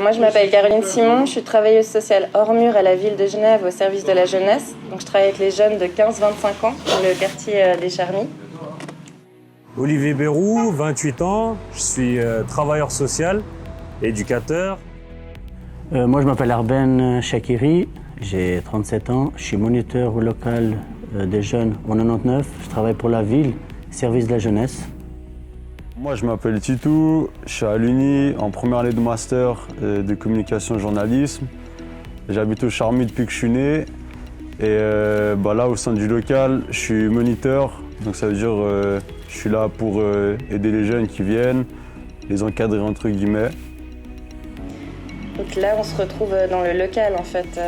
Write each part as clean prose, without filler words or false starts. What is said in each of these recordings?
Moi, je m'appelle Caroline Simon, je suis travailleuse sociale hors mur à la ville de Genève au service de la jeunesse. Donc, je travaille avec les jeunes de 15-25 ans dans le quartier des Charmilles. Olivier Bérou, 28 ans, je suis travailleur social, éducateur. Moi, je m'appelle Arben Chakiri, j'ai 37 ans, je suis moniteur local des jeunes au 99, je travaille pour la ville, service de la jeunesse. Moi, je m'appelle Titou, je suis à l'Uni en première année de master de communication et journalisme. J'habite au Charmy depuis que je suis né. Et là, au sein du local, je suis moniteur. Donc ça veut dire je suis là pour aider les jeunes qui viennent, les encadrer entre guillemets. Donc là, on se retrouve dans le local en fait,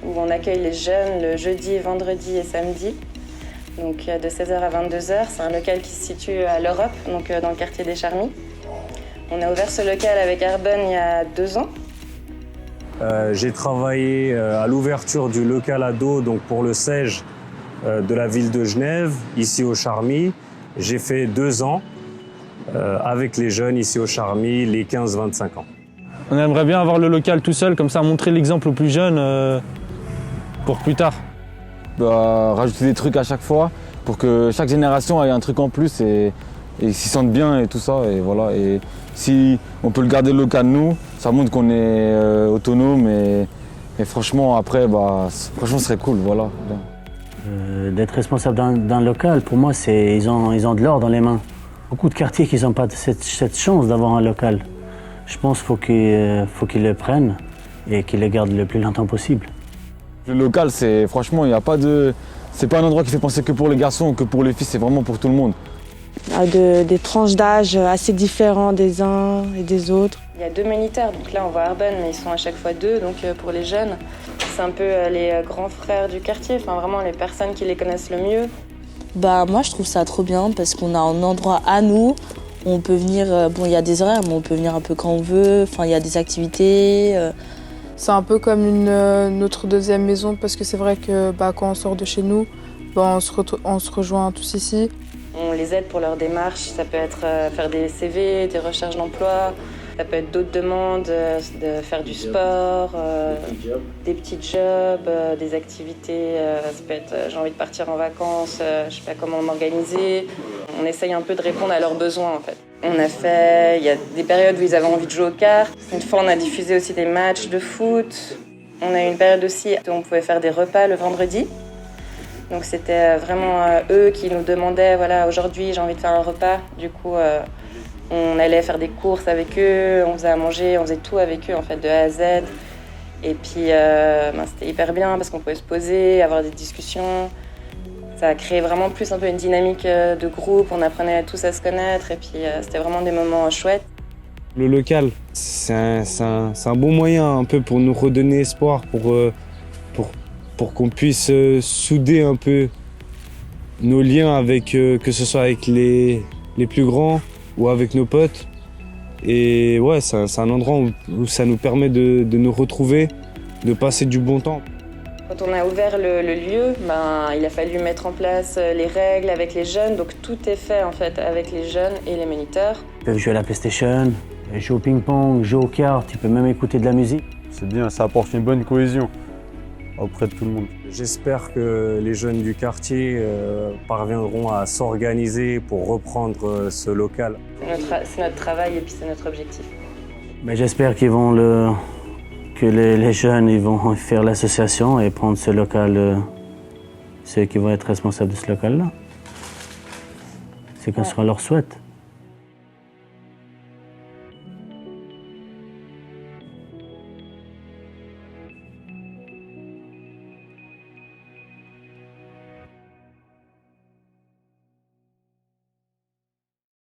où on accueille les jeunes le jeudi, vendredi et samedi. Donc de 16h à 22h, c'est un local qui se situe à l'Europe, donc dans le quartier des Charmilles. On a ouvert ce local avec Arben il y a 2 ans. J'ai travaillé à l'ouverture du local ado donc pour le SEJ de la ville de Genève, ici au Charmilles. J'ai fait 2 ans avec les jeunes ici au Charmilles, les 15-25 ans. On aimerait bien avoir le local tout seul, comme ça montrer l'exemple aux plus jeunes pour plus tard. Rajouter des trucs à chaque fois pour que chaque génération ait un truc en plus et s'y sente bien et tout ça. Et voilà. Et si on peut le garder local nous, ça montre qu'on est autonome et franchement après, franchement ce serait cool. Voilà. D'être responsable d'un local, pour moi, ils ont de l'or dans les mains. Beaucoup de quartiers qui n'ont pas cette chance d'avoir un local. Je pense qu'il faut qu'ils le prennent et qu'ils le gardent le plus longtemps possible. Le local, c'est franchement, il n'y a pas de. C'est pas un endroit qui fait penser que pour les garçons ou que pour les filles, c'est vraiment pour tout le monde. Des tranches d'âge assez différentes des uns et des autres. Il y a 2 moniteurs, donc là on voit Arben, mais ils sont à chaque fois 2, donc pour les jeunes, c'est un peu les grands frères du quartier, enfin vraiment les personnes qui les connaissent le mieux. Moi je trouve ça trop bien parce qu'on a un endroit à nous, on peut venir, il y a des horaires, mais on peut venir un peu quand on veut, enfin il y a des activités. C'est un peu comme notre deuxième maison parce que c'est vrai que quand on sort de chez nous, on se rejoint tous ici. On les aide pour leur démarche, ça peut être faire des CV, des recherches d'emploi, ça peut être d'autres demandes, de faire du sport, des petits jobs, des activités, ça peut être j'ai envie de partir en vacances, je sais pas comment m'organiser. On essaye un peu de répondre à leurs besoins en fait. Il y a des périodes où ils avaient envie de jouer aux cartes. Une fois, on a diffusé aussi des matchs de foot. On a eu une période aussi où on pouvait faire des repas le vendredi. Donc c'était vraiment eux qui nous demandaient, voilà, aujourd'hui j'ai envie de faire un repas. Du coup, on allait faire des courses avec eux, on faisait à manger, on faisait tout avec eux en fait, de A à Z. Et puis c'était hyper bien parce qu'on pouvait se poser, avoir des discussions. Ça a créé vraiment plus un peu une dynamique de groupe, on apprenait tous à se connaître et puis c'était vraiment des moments chouettes. Le local, c'est un bon moyen un peu pour nous redonner espoir, pour qu'on puisse souder un peu nos liens avec, que ce soit avec les plus grands ou avec nos potes. Et ouais, c'est un endroit où ça nous permet de nous retrouver, de passer du bon temps. Quand on a ouvert le lieu, il a fallu mettre en place les règles avec les jeunes. Donc tout est fait en fait avec les jeunes et les moniteurs. Ils peuvent jouer à la PlayStation, jouer au ping-pong, jouer aux cartes, tu peux même écouter de la musique. C'est bien, ça apporte une bonne cohésion auprès de tout le monde. J'espère que les jeunes du quartier parviendront à s'organiser pour reprendre ce local. C'est notre travail et puis c'est notre objectif. Mais j'espère que les jeunes ils vont faire l'association et prendre ce local, ceux qui vont être responsables de ce local-là. C'est qu'on sera leur souhaite.